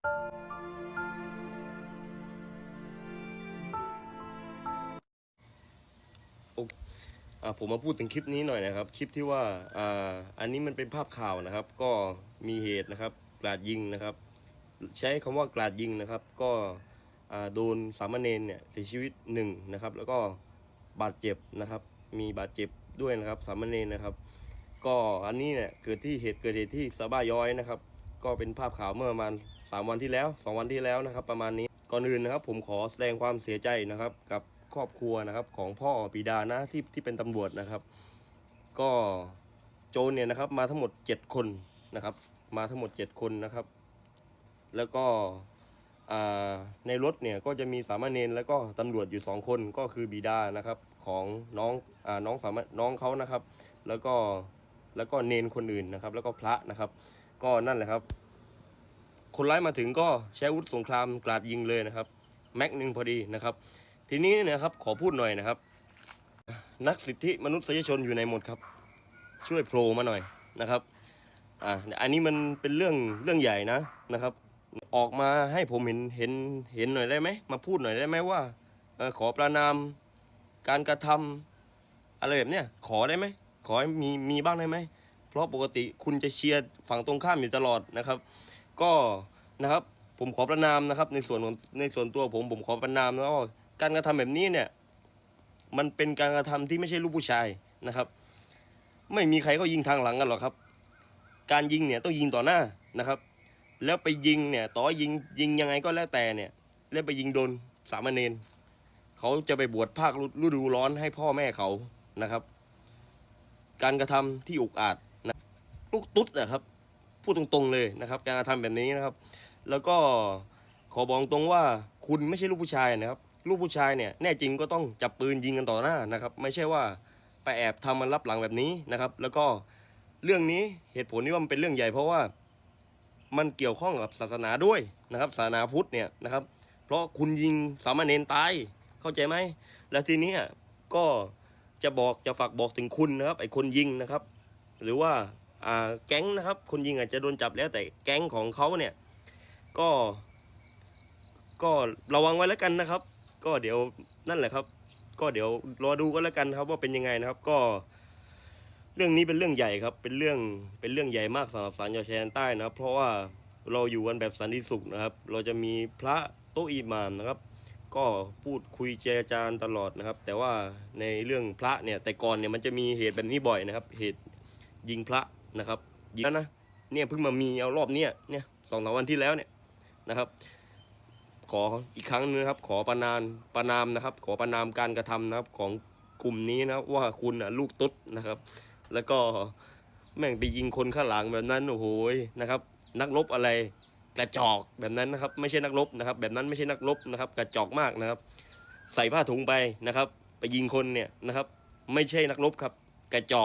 ผมมาพูดถึงคลิปนี้หน่อยนะครับคลิปที่ว่าอันนี้มันเป็นภาพข่าวนะครับก็มีเหตุนะครับกราดยิงนะครับใช้คำว่ากราดยิงนะครับก็โดนสามเณรเนี่ยเสียชีวิตหนึ่งนะครับแล้วก็บาดเจ็บนะครับมีบาดเจ็บด้วยนะครับสามเณรนะครับก็อันนี้เนี่ยเกิดเหตุที่สะบ้าย้อยนะครับก็เป็นภาพข่าวเมื่อประมาณ3 วันที่แล้ว2 วันที่แล้วนะครับประมาณนี้ก่อนอื่นนะครับผมขอแสดงความเสียใจนะครับกับครอบครัวนะครับของพ่อปิดานะที่เป็นตำรวจนะครับก็โจรเนี่ยนะครับมาทั้งหมด7 คนนะครับมาทั้งหมด7 คนนะครับแล้วก็ในรถเนี่ยก็จะมีสามเณรแล้วก็ตำรวจอยู่2 คนก็คือบิดานะครับของน้องเขานะครับแล้วก็เนนคนอื่นนะครับแล้วก็พระนะครับก็นั่นแหละครับคนร้ายมาถึงก็ใช้อาวุธสงครามกราดยิงเลยนะครับแม็กนึงพอดีนะครับทีนี้นะครับขอพูดหน่อยนะครับนักสิทธิมนุษยชนอยู่ในหมดครับช่วยโผล่มาหน่อยนะครับอันนี้มันเป็นเรื่องใหญ่นะครับออกมาให้ผมเห็นหน่อยได้ไหมมาพูดหน่อยได้ไหมว่าขอประณามการกระทำอะไรแบบเนี้ยขอได้ไหมขอให้มีบ้างได้ไหมเพราะปกติคุณจะเชียร์ฝั่งตรงข้ามอยู่ตลอดนะครับก็นะครับผมขอประณามนะครับในส่วนตัวผมขอประณามนะว่าการกระทำแบบนี้เนี่ยมันเป็นการกระทำที่ไม่ใช่ลูกผู้ชายนะครับไม่มีใครก็ยิงทางหลังกันหรอกครับการยิงเนี่ยต้องยิงต่อหน้านะครับแล้วไปยิงเนี่ยต่อยิงยังไงก็แล้วแต่เนี่ยแล้วไปยิงโดนสามเณรเขาจะไปบวชภาคฤดูร้อนให้พ่อแม่เขานะครับการกระทำที่อุกอาจนะลูกตุ๊ดนะครับพูดตรงๆเลยนะครับการกระทำแบบนี้นะครับแล้วก็ขอบอกตรงว่าคุณไม่ใช่ลูกผู้ชายนะครับลูกผู้ชายเนี่ยแน่จริงก็ต้องจับปืนยิงกันต่อหน้านะครับไม่ใช่ว่าไปแอบทำมันรับหลังแบบนี้นะครับแล้วก็เรื่องนี้เหตุผลที่ว่ามันเป็นเรื่องใหญ่เพราะว่ามันเกี่ยวข้องกับศาสนาด้วยนะครับศาสนาพุทธเนี่ยนะครับเพราะคุณยิงสามเณรตายเข้าใจไหมแล้วทีนี้ก็จะฝากบอกถึงคุณนะครับไอ้คนยิงนะครับหรือว่าแก๊งนะครับคนยิงอาจจะโดนจับแล้วแต่แก๊งของเขาเนี่ยก็ก็ระวังไว้แล้วกันนะครับก็เดี๋ยวนั่นแหละครับก็เดี๋ยวรอดูก็แล้วกันครับว่าเป็นยังไงนะครับก็เรื่องนี้เป็นเรื่องใหญ่ครับเป็นเรื่องใหญ่มากสำหรับศาลชาวแดนใต้นะครับเพราะว่าเราอยู่กันแบบสันติสุขนะครับเราจะมีพระโตอิหม่ามนะครับก็พูดคุยเจรจาตลอดนะครับแต่ว่าในเรื่องพระเนี่ยแต่ก่อนเนี่ยมันจะมีเหตุแบบนี้บ่อยนะครับเหตุยิงพระนะครับยิงแล้วนะเนี่ยเพิ่งมามีเอารอบเนี้ยเนี่ย2-3 วันที่แล้วเนี่ยนะครับขออีกครั้งนึงนะครับขอประนามนะครับขอประนามการกระทำนะครับของกลุ่มนี้นะว่าคุณลูกตุ๊ดนะครับแล้วก็แม่งไปยิงคนข้างหลังแบบนั้นโอ้โหนะครับนักรบอะไรกระจอกแบบนั้นนะครับไม่ใช่นักรบนะครับแบบนั้นไม่ใช่นักรบนะครับกระจอกมากนะครับใส่ผ้าถุงไปนะครับไปยิงคนเนี่ยนะครับไม่ใช่นักรบครับกระจอก